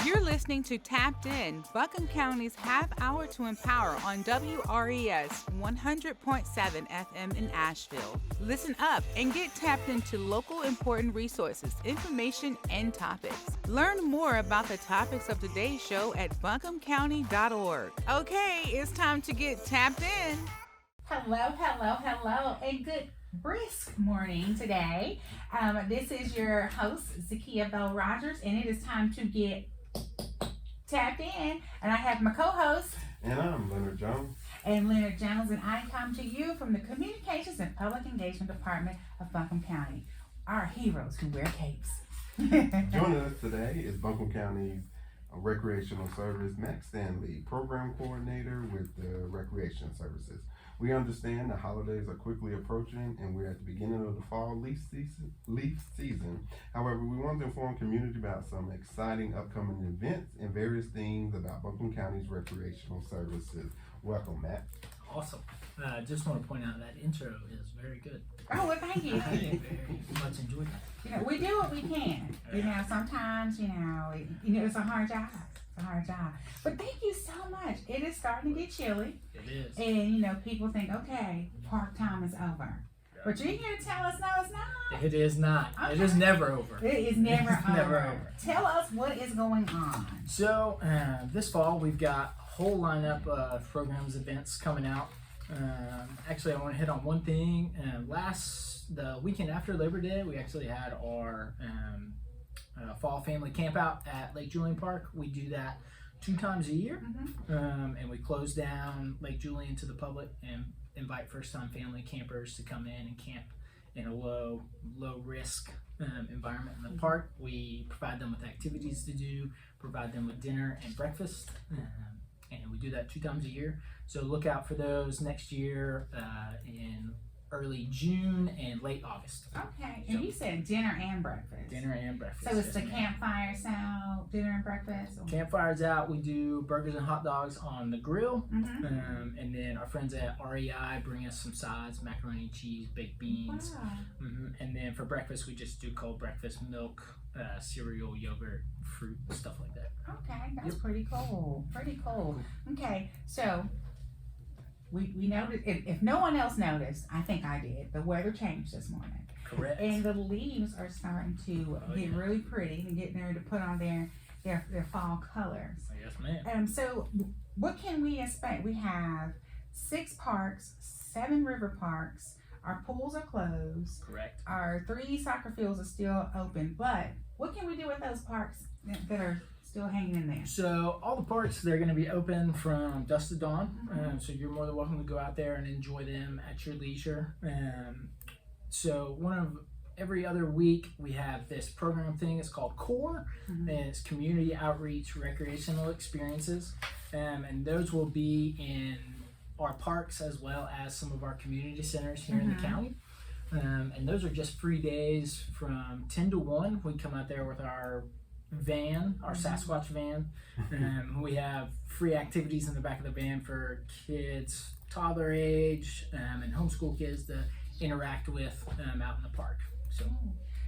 You're listening to Tapped In, Buncombe County's half hour to empower on WRES 100.7 FM in Asheville. Listen up and get tapped into local important resources, information, and topics. Learn more about the topics of today's show at buncombecounty.org. Okay, it's time to get tapped in. Hello, and good brisk morning today. This is your host, ZaKiya Bell Rogers, and it is time to get tapped in. And I have my co-host. And I'm Leonard Jones. And Leonard Jones, and I come to you from the Communications and Public Engagement Department of Buncombe County, our heroes who wear capes. Joining us today is Buncombe County Recreational Service, Max Stanley, Program Coordinator with the Recreation Services. We understand the holidays are quickly approaching and we're at the beginning of the fall leaf season. However, we want to inform community about some exciting upcoming events and various things about Buncombe County's recreational services. Welcome, Matt. Awesome. I just want to point out that intro is very good. Oh, well, thank you. I very much enjoyed that. We do what we can. Sometimes, it's a hard job. But thank you so much. It is starting to get chilly. It is. And, people think, okay, park time is over. But you're here to tell us, no, it's not. It is not. Okay. It is never over. It is never It's over. never over. Tell us what is going on. So, this fall we've got a whole lineup of programs, events coming out. Actually, I want to hit on one thing. The weekend after Labor Day, we actually had our fall family camp out at Lake Julian Park. We do that 2 times a year, and we close down Lake Julian to the public and invite first-time family campers to come in and camp in a low risk environment in the park. We provide them with activities to do, provide them with dinner and breakfast, and we do that 2 times a year. So look out for those next year in early June and late August. Okay, and you said dinner and breakfast. Dinner and breakfast. So it's yes, the ma'am. campfires out, dinner and breakfast? Campfires out. We do burgers and hot dogs on the grill. Mm-hmm. And then our friends at REI bring us some sides, macaroni and cheese, baked beans. Wow. And then for breakfast, we just do cold breakfast, milk, cereal, yogurt, fruit, stuff like that. Okay, that's pretty cool. Okay, so we noticed, if no one else noticed, I think I did, the weather changed this morning. Correct. And the leaves are starting to get really pretty and getting ready to put on their fall colors. Yes, ma'am. So what can we expect? We have 6 parks, 7 river parks. Our pools are closed. Correct. Our 3 soccer fields are still open. But what can we do with those parks that are still hanging in there? So all the parks, they're going to be open from dusk to dawn. So you're more than welcome to go out there and enjoy them at your leisure. So every other week we have this program thing. It's called CORE, and it's Community Outreach Recreational Experiences. And those will be in our parks as well as some of our community centers here in the county. And those are just free days from 10 to 1. We come out there with our van, our Sasquatch van. We have free activities in the back of the van for kids, toddler age, and homeschool kids to interact with out in the park.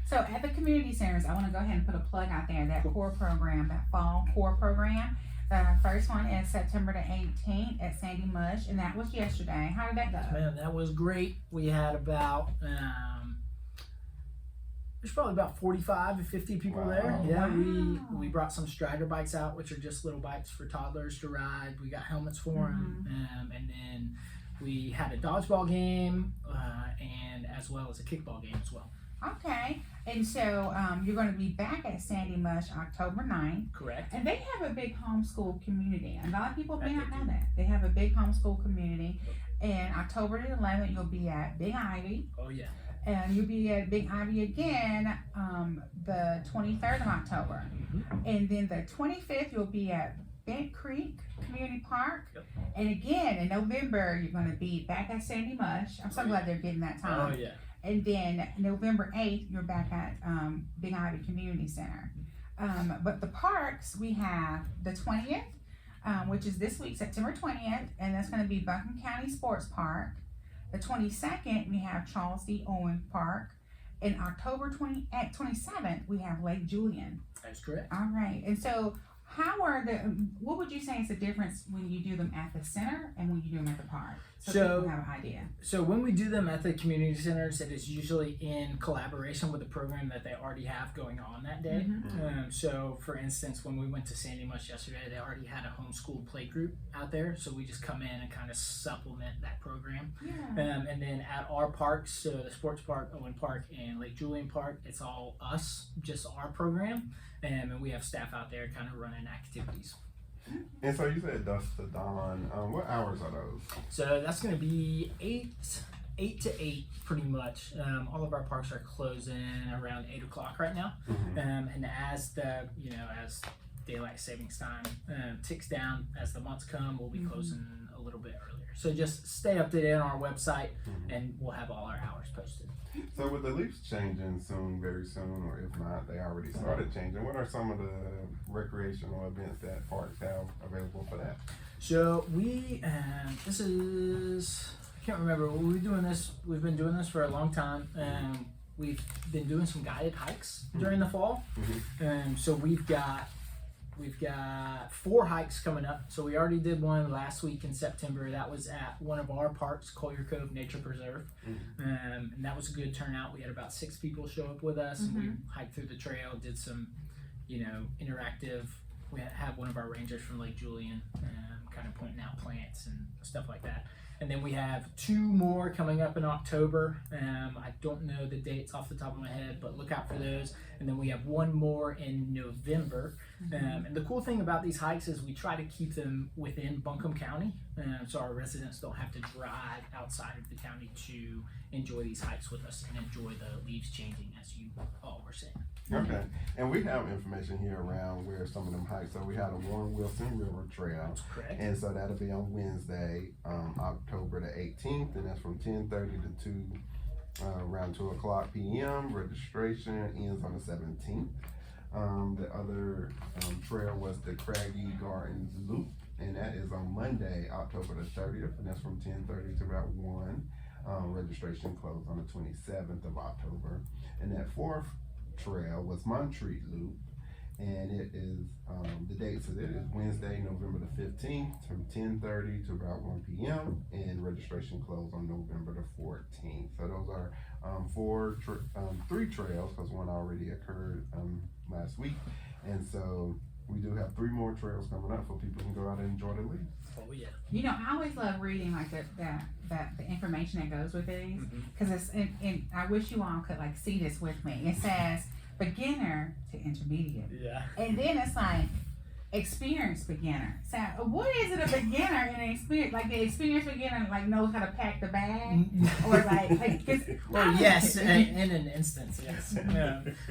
So at the community centers, I want to go ahead and put a plug out there, that CORE program, that fall CORE program. The first one is September the 18th at Sandy Mush, and that was yesterday. How did that go? Man, that was great. We had about there's probably about 45 to 50 people there. Yeah, we brought some strider bikes out, which are just little bikes for toddlers to ride. We got helmets for them, and then we had a dodgeball game, and as well as a kickball game as well. Okay, and so you're going to be back at Sandy Mush October 9th. Correct. And they have a big homeschool community. A lot of people may not know that. They have a big homeschool community. And October the 11th, you'll be at Big Ivy. Oh, yeah. And you'll be at Big Ivy again the 23rd of October. And then the 25th, you'll be at Bent Creek Community Park. And again, in November, you're going to be back at Sandy Mush. I'm so glad they're getting that time. Oh, yeah. And then November 8th, you're back at Big Ivy Community Center. But the parks, we have the 20th, which is this week, September 20th, and that's going to be Buncombe County Sports Park. The 22nd, we have Charles D. Owen Park. And October 27th, we have Lake Julian. That's correct. All right. And so What would you say is the difference when you do them at the center and when you do them at the park? So people have an idea. So when we do them at the community centers, it is usually in collaboration with the program that they already have going on that day. So for instance, when we went to Sandy Mush yesterday, they already had a homeschool play group out there. So we just come in and kind of supplement that program. Yeah. And then at our parks, so the sports park, Owen Park, and Lake Julian Park, it's all us, just our program. And we have staff out there kind of running activities. And so you said dusk to dawn. What hours are those? So that's going to be 8 to 8 pretty much. All of our parks are closing around 8 o'clock right now. And as as daylight savings time ticks down, as the months come, we'll be closing a little bit earlier. So just stay updated on our website and we'll have all our hours posted. So with the leaves changing very soon, or if not, they already started changing, what are some of the recreational events that parks have available for that? So we, I can't remember, we've been doing this for a long time. We've been doing some guided hikes during the fall. So we've got 4 hikes coming up. So we already did one last week in September. That was at one of our parks, Collier Cove Nature Preserve. And that was a good turnout. We had about 6 people show up with us, and we hiked through the trail, did some, interactive. We have one of our rangers from Lake Julian kind of pointing out plants and stuff like that. And then we have 2 more coming up in October. I don't know the dates off the top of my head, but look out for those. And then we have 1 more in November. And the cool thing about these hikes is we try to keep them within Buncombe County, so our residents don't have to drive outside of the county to enjoy these hikes with us and enjoy the leaves changing, as you all were saying. Okay, and we have information here around where some of them hikes. So we had a Warren Wilson River Trail. That's correct. And so that'll be on Wednesday, October the 18th, and that's from 10:30 to around 2 o'clock p.m. Registration ends on the 17th. The other trail was the Craggy Gardens Loop, and that is on Monday, October the 30th, and that's from 10:30 to about 1. Registration closed on the 27th of October. And that 4th trail was Montreat Loop, and it is the dates of it is Wednesday, November the 15th from 10:30 to about 1 p.m. and registration closed on November the 14th. So those are 3 trails, because one already occurred last week, and so we do have 3 more trails coming up, so people can go out and enjoy the leaves. Oh yeah. I always love reading like the information that goes with these, because it's and I wish you all could like see this with me. It says beginner to intermediate, and then it's like experienced beginner. So what is it, a beginner and an experience? Like the experienced beginner like knows how to pack the bag, or well, yes, in an instance, yes.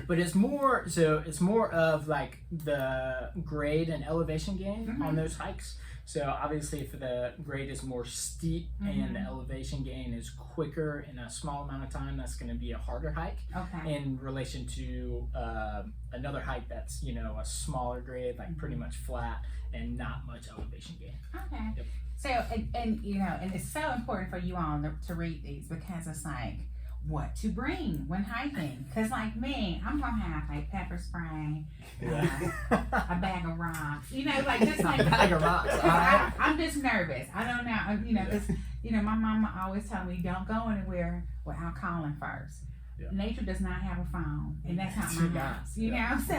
But it's more of like the grade and elevation gain on those hikes. So obviously if the grade is more steep and the elevation gain is quicker in a small amount of time, that's going to be a harder hike in relation to another hike that's, a smaller grade, like pretty much flat and not much elevation gain. Okay. Yep. So, and it's so important for you all to read these, because it's like what to bring when hiking. Because like me, I'm going to have like pepper spray, a bag of rocks, like just like a bag of rocks. I'm just nervous. I don't know, because, my mama always told me don't go anywhere without calling first. Yeah. Nature does not have a phone, and that's not my house, so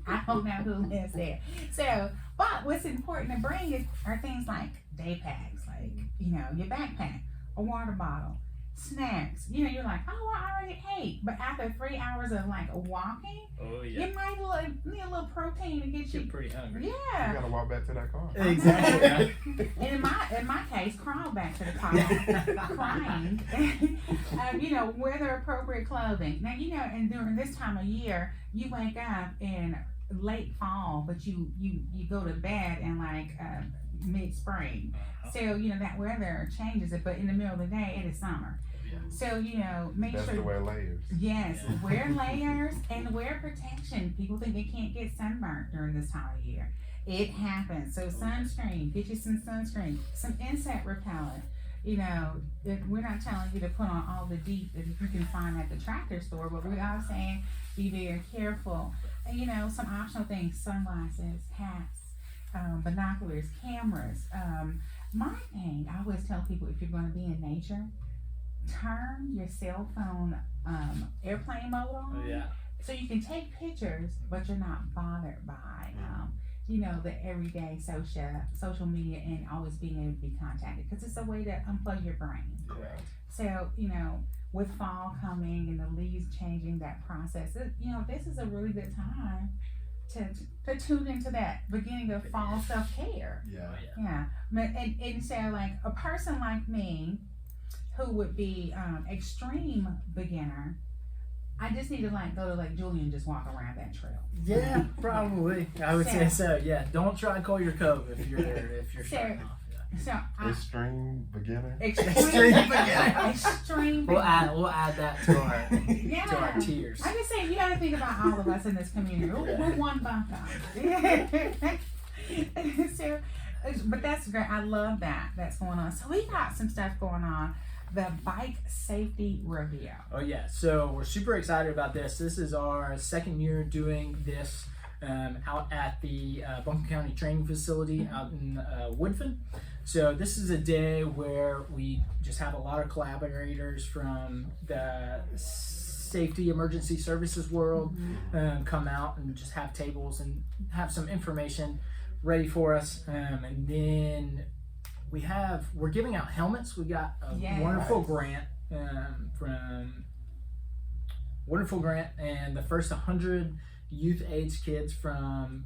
I don't know who lives there. So, but what's important to bring are things like day packs, like, your backpack, a water bottle, snacks. You're like, oh, I already ate. But after 3 hours of like walking, you might need a little protein to get you pretty hungry. Yeah. You gotta walk back to that car. Exactly. And in my case, crawl back to the car, crying. Wear the appropriate clothing. Now, and during this time of year, you wake up in late fall, but you go to bed in like mid-spring. So, that weather changes it, but in the middle of the day, it is summer. So, make That's sure to wear layers. Yes, wear layers and wear protection. People think they can't get sunburnt during this time of year. It happens. So sunscreen, get you some sunscreen, some insect repellent. we're not telling you to put on all the deep that you can find at the tractor store, but we are saying be very careful. And, some optional things: sunglasses, hats, binoculars, cameras. My thing, I always tell people, if you're going to be in nature, turn your cell phone airplane mode on. Oh, yeah. So you can take pictures, but you're not bothered by, the everyday social media and always being able to be contacted, because it's a way to unplug your brain. Correct. So, with fall coming and the leaves changing, that process, this is a really good time to tune into that beginning of fall self-care. Yeah. Yeah. And so, like, a person like me who would be extreme beginner, I just need to go to Lake Julian and just walk around that trail. Yeah, probably. I would say so. Yeah, don't try Collier Cove if you're starting off. Yeah. So Extreme beginner. Extreme beginner. Extreme beginner. We'll add that to our tiers. I just say you got to think about all of us in this community. We're one Buncombe. So, but that's great. I love that's going on. So we got some stuff going on. The bike safety rodeo. Oh yeah, so we're super excited about this. This is our second year doing this out at the Buncombe County Training Facility out in Woodfin. So this is a day where we just have a lot of collaborators from the safety emergency services world come out and just have tables and have some information ready for us, and then we're giving out helmets. We got a wonderful grant and the first 100 youth age kids from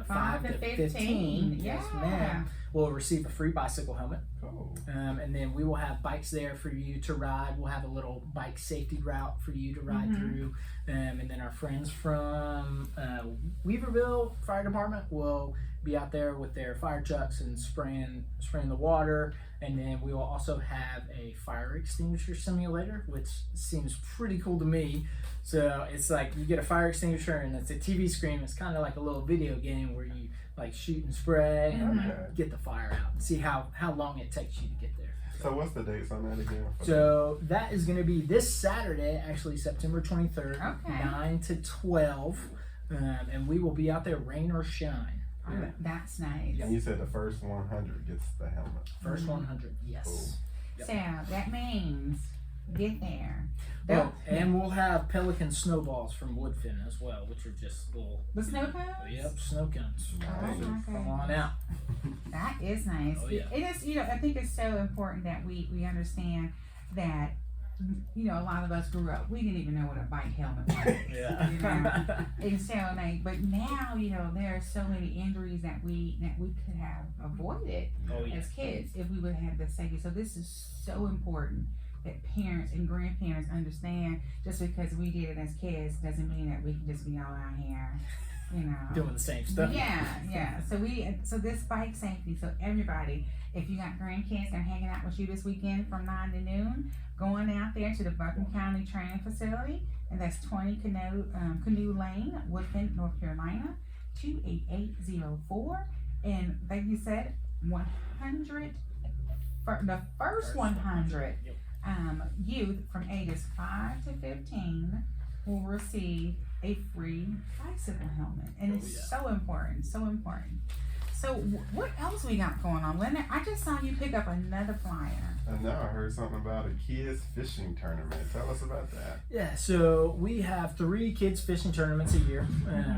5 to 15. Yes, ma'am. Will receive a free bicycle helmet. Cool. And then we will have bikes there for you to ride. We'll have a little bike safety route for you to ride through. And then our friends from Weaverville Fire Department will be out there with their fire trucks and spraying the water. And then we will also have a fire extinguisher simulator, which seems pretty cool to me. So it's like you get a fire extinguisher and it's a TV screen. It's kind of like a little video game where you like shoot and spray and get the fire out and see how long it takes you to get there. So what's the dates on that again? So that is going to be this Saturday, actually September 23rd, 9 to 12. And we will be out there rain or shine. Oh, that's nice. And you said the first 100 gets the helmet. First 100, yes. Cool. Yep. So that means get there. Oh, and we'll have pelican snowballs from Woodfin as well, which are just little. The snow cones? Yep, snow cones. Nice. Come on out. That is nice. Oh, yeah. It is. I think it's so important that we understand that. A lot of us grew up. We didn't even know what a bike helmet was. Yeah. And so, but now, there are so many injuries that we could have avoided as kids if we would have the safety. So this is so important that parents and grandparents understand. Just because we did it as kids doesn't mean that we can just be all out here, doing the same stuff. Yeah. So this bike safety. So everybody, if you got grandkids that are hanging out with you this weekend from 9 to noon, going out there to the Buncombe County Training Facility, and that's 20 Canoe Lane, Woodfin, North Carolina, 28804. And like you said, 100 for the first 100 youth from ages 5 to 15 will receive a free bicycle helmet, and it's so important. So what else we got going on, Leonard? I just saw you pick up another flyer. And now I heard something about a kids fishing tournament. Tell us about that. Yeah, so we have 3 kids fishing tournaments a year.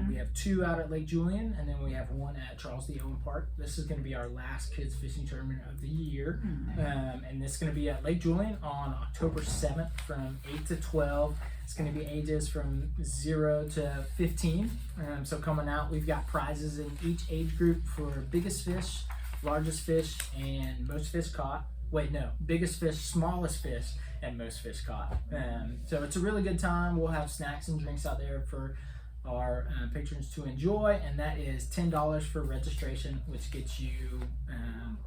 We have 2 out at Lake Julian, and then we have 1 at Charles D. Owen Park. This is going to be our last kids fishing tournament of the year. And this is going to be at Lake Julian on October 7th from 8 to 12. It's going to be ages from 0 to 15. So coming out, we've got prizes in each age group for biggest fish, largest fish, and most fish caught. Biggest fish, smallest fish, and most fish caught. So it's a really good time. We'll have snacks and drinks out there for our patrons to enjoy, and that is $10 for registration, which gets you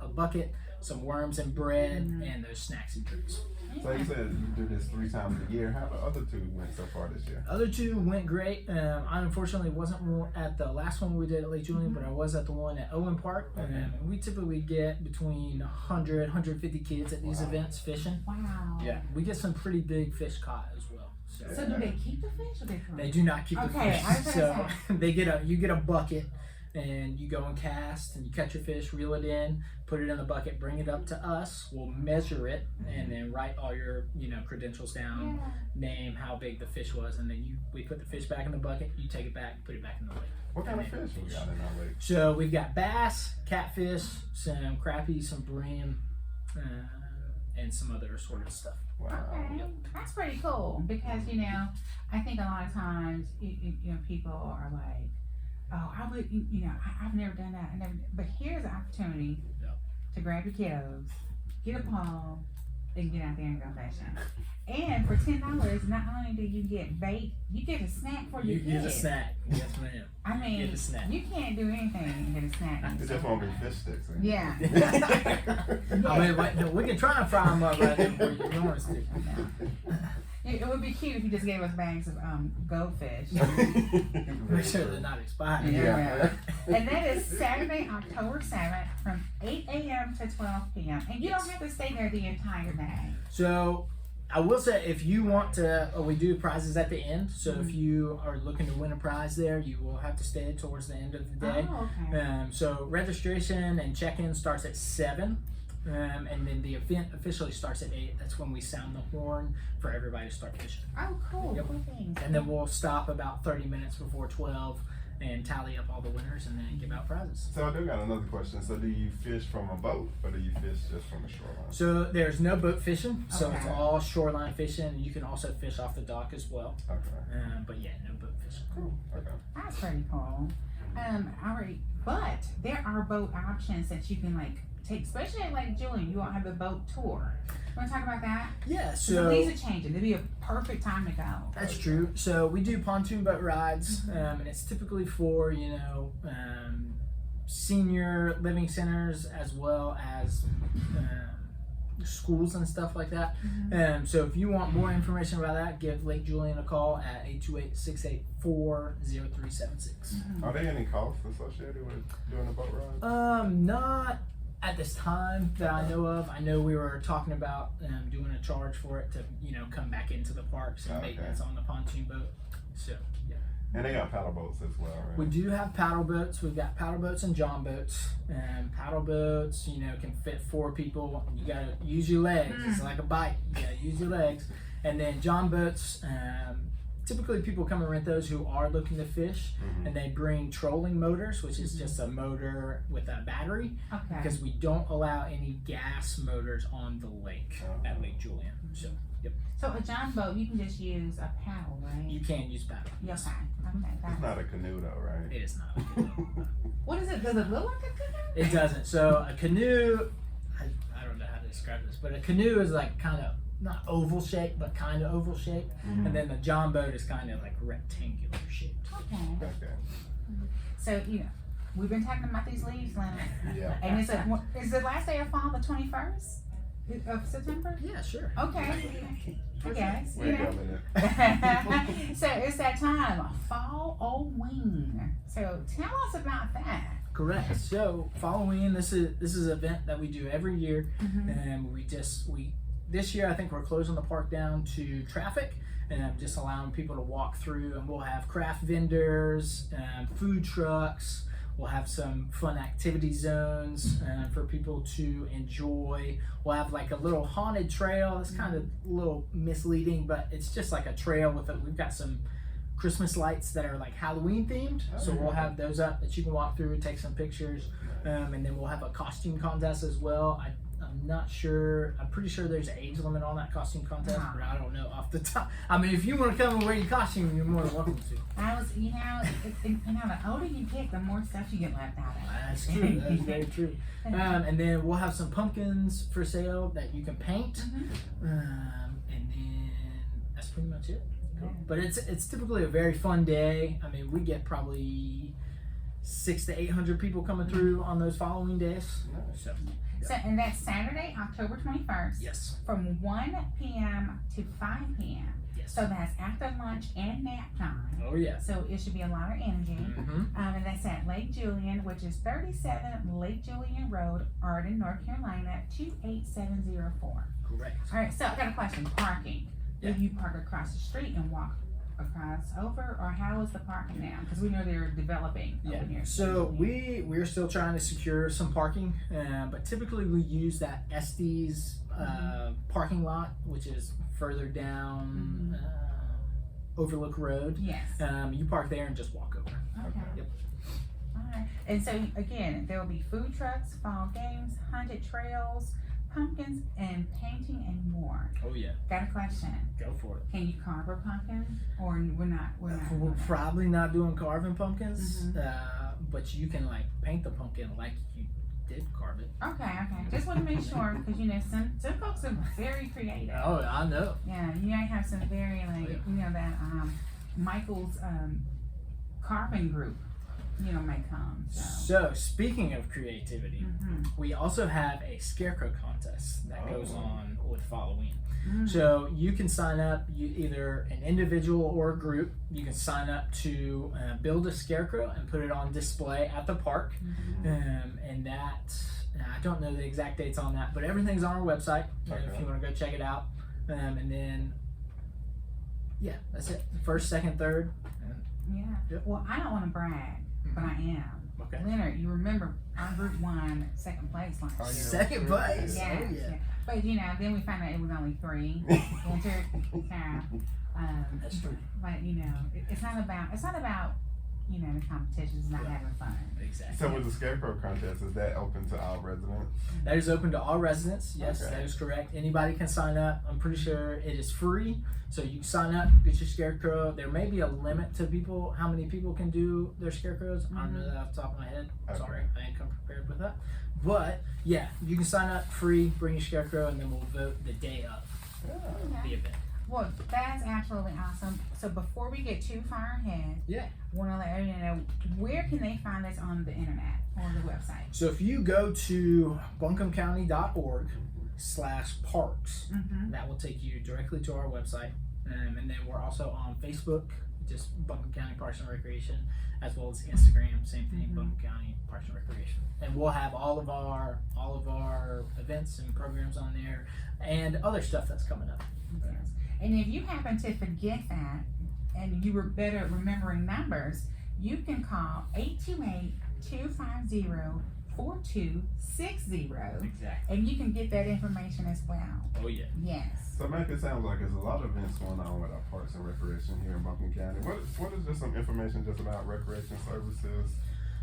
a bucket, some worms and bread, and those snacks and drinks. So you said you do this 3 times a year. How the other 2 went so far this year? Other 2 went great. I unfortunately wasn't at the last one we did at Lake Julian, but I was at the one at Owen Park. And we typically get between 100, 150 kids at these events fishing. Wow. Yeah, we get some pretty big fish caught as well. So do they keep the fish or they throw? They do not keep the Okay, I was fish. gonna So you get a bucket, and you go and cast, and you catch your fish, reel it in, put it in the bucket, bring it up to us. We'll measure it, and then write all your credentials down, name, how big the fish was, and then we put the fish back in the bucket. You take it back, put it back in the lake. What kind of fish we got in our lake? So we've got bass, catfish, some crappie, some brim, and some other assorted stuff. Wow. Okay, that's pretty cool because I think a lot of times people are like, oh, I would, I've never done that. But here's an opportunity to grab your kiddos, get a pole, and get out there and go fishing. And for $10, not only do you get bait, you get a snack for your kids. You get a snack. Yes, ma'am. I mean, you get a snack. You can't do anything and get a snack. It just won't be fish sticks. Ain't it? Yeah. I mean, we can try and fry them up right there for you if you want us to. It would be cute if you just gave us bags of goldfish. Make sure they're not expired. Yeah. And that is Saturday, October 7th from 8 a.m. to 12 p.m. And you don't have to stay there the entire day. So I will say, if you want to, we do prizes at the end. So if you are looking to win a prize there, you will have to stay towards the end of the day. Oh, okay. So registration and check-in starts at 7. And then the event officially starts at 8. That's when we sound the horn for everybody to start fishing. Oh, cool. Yep. Cool things. And then we'll stop about 30 minutes before 12 and tally up all the winners and then give out prizes. So I do got another question. So do you fish from a boat or do you fish just from the shoreline? So there's no boat fishing. So it's Okay. all shoreline fishing. And you can also fish off the dock as well. Okay. But yeah, no boat fishing. Cool. Okay. That's pretty cool. Alright, but there are boat options that you can take, especially at Lake Julian. You all have a boat tour. You want to talk about that? Yeah, So so these are changing. It'd be a perfect time to go. that's true. So we do pontoon boat rides, and it's typically for senior living centers as well as schools and stuff like that. So if you want more information about that, give Lake Julian a call at 828-684-0376. Are there any costs associated with doing a boat ride? Not at this time that I know of. I know we were talking about doing a charge for it to come back into the parks and maintenance on the pontoon boat. So yeah. And they got paddle boats as well, right? We do have paddle boats. We've got paddle boats and john boats. Paddle boats, can fit 4 people. You gotta use your legs. It's like a bike. You gotta use your legs. And then john boats, typically people come and rent those who are looking to fish, and they bring trolling motors, which is just a motor with a battery, Okay. because we don't allow any gas motors on the lake at Lake Julian. So, yep. So a john boat, you can just use a paddle, right? You can use paddle. Yes. Okay. It's not a canoe though, right? It is not. What is it? Does it look like a canoe? It doesn't. So a canoe, I don't know how to describe this, but a canoe is like kind of not oval shaped, but kind of oval shaped, and then the john boat is kind of like rectangular shaped. Okay. Okay. So we've been talking about these leaves, Leonard. Yeah. And is the last day of fall the 21st of September? Yeah, sure. Okay. I guess. Wait a minute. So it's that time, Fall-O-Ween. So tell us about that. Correct. So Halloween, this is an event that we do every year, and this year I think we're closing the park down to traffic and just allowing people to walk through, and we'll have craft vendors, food trucks. We'll have some fun activity zones for people to enjoy. We'll have like a little haunted trail. It's kind of a little misleading, but it's just like a trail we've got some Christmas lights that are like Halloween themed. So we'll have those up that you can walk through and take some pictures. And then we'll have a costume contest as well. I'm not sure. I'm pretty sure there's an age limit on that costume contest, but I don't know off the top. I mean, if you want to come and wear your costume, you're more than welcome to. The older you get, the more stuff you get left out of. That's true. That's very true. And then we'll have some pumpkins for sale that you can paint. And then that's pretty much it. Cool. But it's typically a very fun day. I mean, we get probably 600 to 800 people coming through on those following days. Nice. So, And that's Saturday, October 21st. yes, From 1 p.m. to 5 p.m. yes. So that's after lunch and nap time. Oh yeah. So it should be a lot of energy. Mm-hmm. And that's at Lake Julian, which is 37 Lake Julian Road, Arden, North Carolina, 28704. Correct. All right, so I got a question. Parking. Yeah. Do you park across the street and walk across over, or how is the parking now? Because we know they're developing Yeah. over here. So we're still trying to secure some parking, but typically we use that Estes parking lot, which is further down Overlook Road. Yes. You park there and just walk over. Okay. Yep. All right. And so again, there will be food trucks, fall games, haunted trails, pumpkins, and painting and more. Oh yeah. Got a question. Go for it. Can you carve a pumpkin, or we're not? We're doing that? probably not doing carving pumpkins, but you can like paint the pumpkin like you did carve it. Okay. Just want to make sure, because you know some folks are very creative. Oh, I know. Yeah, you might have some very like you know that Michael's carving group, you know, might come. So speaking of creativity, we also have a scarecrow contest that goes on with Halloween. So you can sign up, you either an individual or a group. You can sign up to build a scarecrow and put it on display at the park. And that, I don't know the exact dates on that, but everything's on our website if you want to go check it out. And then, yeah, that's it. First, second, third. Yeah. Yep. Well, I don't want to brag, but I am. Okay. Leonard, you remember our group won second place last year. Second place. Yeah, Oh yeah. But you know, then we found out it was only 3 entered. That's true. But you know, it's not about you know the competition. It's not having fun. Exactly. So with the scarecrow contest, is that open to all residents? That is open to all residents. Yes, Okay. that is correct. Anybody can sign up. I'm pretty sure it is free. So you sign up, get your scarecrow. There may be a limit to people, how many people can do their scarecrows. I don't know that off the top of my head. Okay. Sorry, I didn't come prepared with that. But yeah, you can sign up free, bring your scarecrow, and then we'll vote the day of the event. Well, that's absolutely awesome. So before we get too far ahead, want to let everyone know where can they find us on the internet or the website. So if you go to buncombecounty.org/parks, that will take you directly to our website. And then we're also on Facebook, just Buncombe County Parks and Recreation, as well as Instagram, same thing, Buncombe County Parks and Recreation. And we'll have all of our events and programs on there, and other stuff that's coming up. Yes. And if you happen to forget that, and you were better at remembering numbers, you can call 828-250-4260. Exactly. And you can get that information as well. Oh yeah. Yes. So make it sound like there's a lot of events going on with our parks and recreation here in Buncombe County. What is just some information just about recreation services?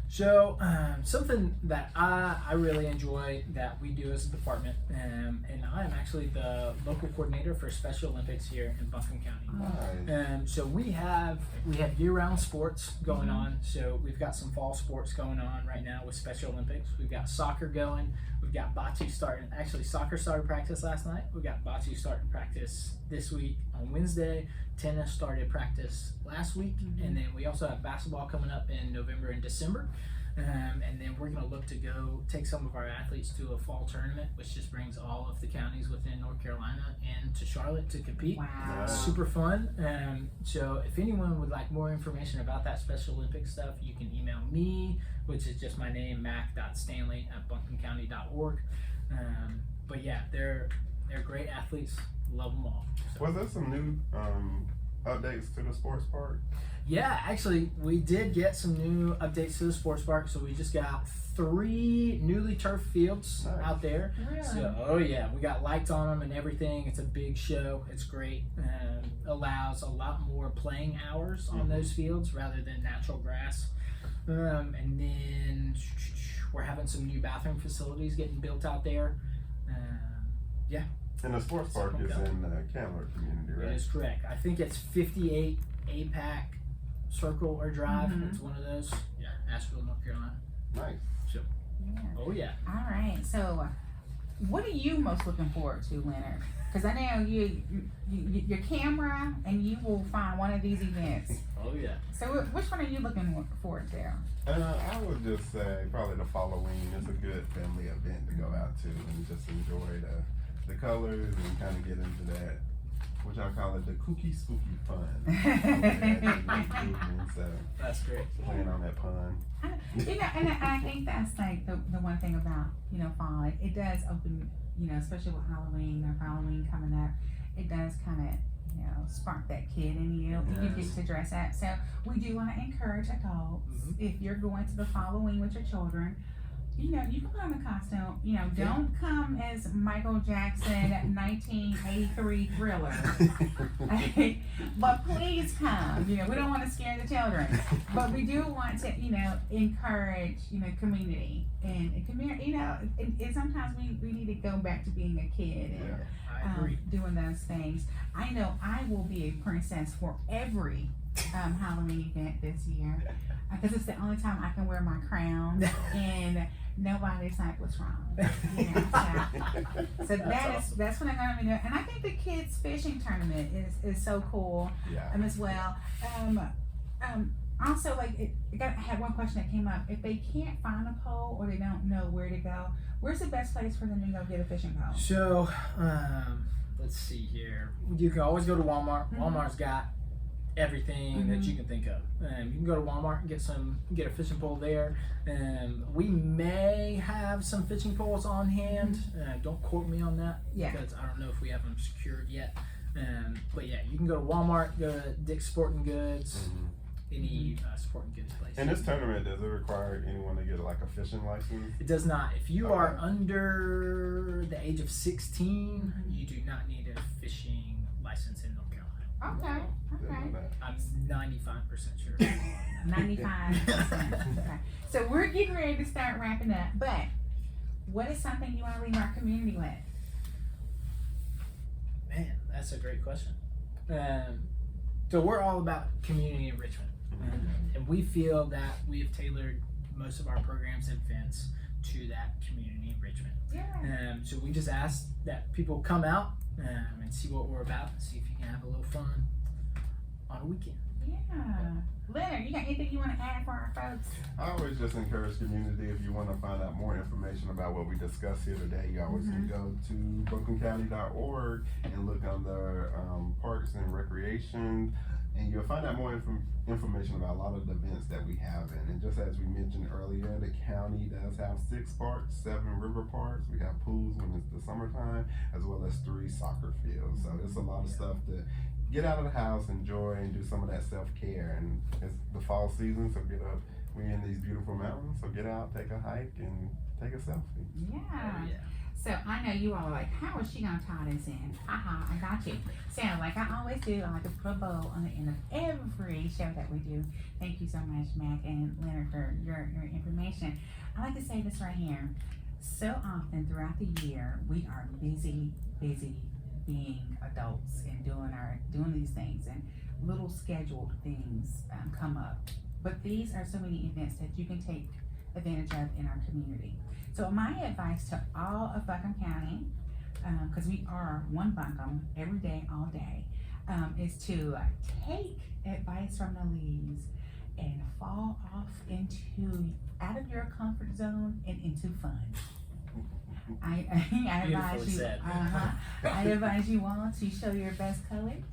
So something that I really enjoy that we do as a department, and I am actually the local coordinator for Special Olympics here in Buncombe County. Nice. So we have year-round sports going on. So we've got some fall sports going on right now with Special Olympics. We've got soccer going. We've got bocce starting. Actually, soccer started practice last night. We've got bocce starting practice this week on Wednesday. Tennis started practice last week, and then we also have basketball coming up in November and December. And then we're going to look to go take some of our athletes to a fall tournament, which just brings all of the counties within North Carolina and to Charlotte to compete. Wow. It's super fun. So if anyone would like more information about that Special Olympics stuff, you can email me, which is just my name, mac.stanley@buncombecounty.org. But yeah, they're great athletes. Love them all. So. Was there some new updates to the sports park? Yeah, actually, we did get some new updates to the sports park. So we just got 3 newly turfed fields out there. Really? So, oh yeah, we got lights on them and everything. It's a big show. It's great. Allows a lot more playing hours on those fields rather than natural grass. And then we're having some new bathroom facilities getting built out there. Yeah. And the sports park is in the Candler community, right? That is correct. I think it's 58 APAC Circle or Drive. It's one of those. Yeah, Asheville, North Carolina. Nice. So, Yeah. oh yeah. All right. So what are you most looking forward to, Leonard? Because I know your camera, and you will find one of these events. Oh yeah. So which one are you looking forward to? I would just say probably the Halloween is a good family event to go out to and just enjoy the colors and kind of get into that, which I call it the kooky spooky fun. So That's great. playing on that pun. And I think that's like the one thing about, fall. It does open, especially with Halloween or Halloween coming up, it does kind of, spark that kid in you. And you get to dress up. So we do want to encourage adults, if you're going to the Halloween with your children, you can put on a costume. Don't come as Michael Jackson 1983 Thriller. But please come. We don't want to scare the children, but we do want to, encourage, community and community. And sometimes we need to go back to being a kid and doing those things. I know I will be a princess for every Halloween event this year, because it's the only time I can wear my crown and nobody's like, what's wrong? So that's what I'm gonna be doing. And I think the kids fishing tournament is so cool as well. Also, I had one question that came up. If they can't find a pole or they don't know where to go, where's the best place for them to go get a fishing pole? So let's see here. You can always go to Walmart. Walmart's got everything that you can think of. You can go to Walmart and get a fishing pole there. We may have some fishing poles on hand. Don't quote me on that, because I don't know if we have them secured yet. But yeah, you can go to Walmart, go to Dick's Sporting Goods, any sporting goods place. And this tournament, does it require anyone to get a fishing license? It does not. If you are under the age of 16, you do not need a fishing license in North Carolina. Okay. I'm 95% sure. 95%. Okay. So we're getting ready to start wrapping up, but what is something you want to leave our community with? Man, that's a great question. So we're all about community enrichment, and we feel that we have tailored most of our programs and events to that community enrichment. So we just ask that people come out and see what we're about, and see if you can have a little fun on a weekend. Leonard, you got anything you want to add for our folks? I always just encourage community, if you want to find out more information about what we discussed here today, you always can go to buncombecounty.org and look under parks and recreation, and you'll find out more information about a lot of the events that we have. And just as we mentioned earlier, the county does have 6 parks, 7 river parks. We have pools when it's the summertime, as well as 3 soccer fields. So there's a lot of stuff to get out of the house, enjoy, and do some of that self-care. And it's the fall season, so get up. We're in these beautiful mountains, so get out, take a hike, and take a selfie. So I know you all are like, how is she gonna tie this in? I got you. So like I always do, I like to put a bow on the end of every show that we do. Thank you so much, Mac and Leonard, for your information. I like to say this right here. So often throughout the year, we are busy being adults and doing these things, and little scheduled things come up. But these are so many events that you can take advantage of in our community. So my advice to all of Buncombe County, because we are one Buncombe every day, all day, is to take advice from the leaves and fall off out of your comfort zone and into fun. I advise you all to show your best colors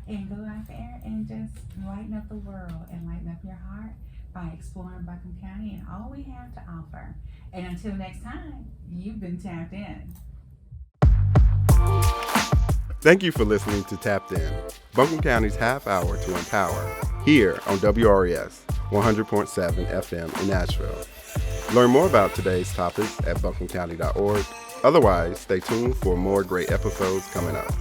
and go out there and just lighten up the world and lighten up your heart by exploring Buncombe County and all we have to offer. And until next time, you've been tapped in. Thank you for listening to Tapped In, Buncombe County's half hour to empower, here on WRES 100.7 FM in Nashville. Learn more about today's topics at buncombecounty.org. Otherwise, stay tuned for more great episodes coming up.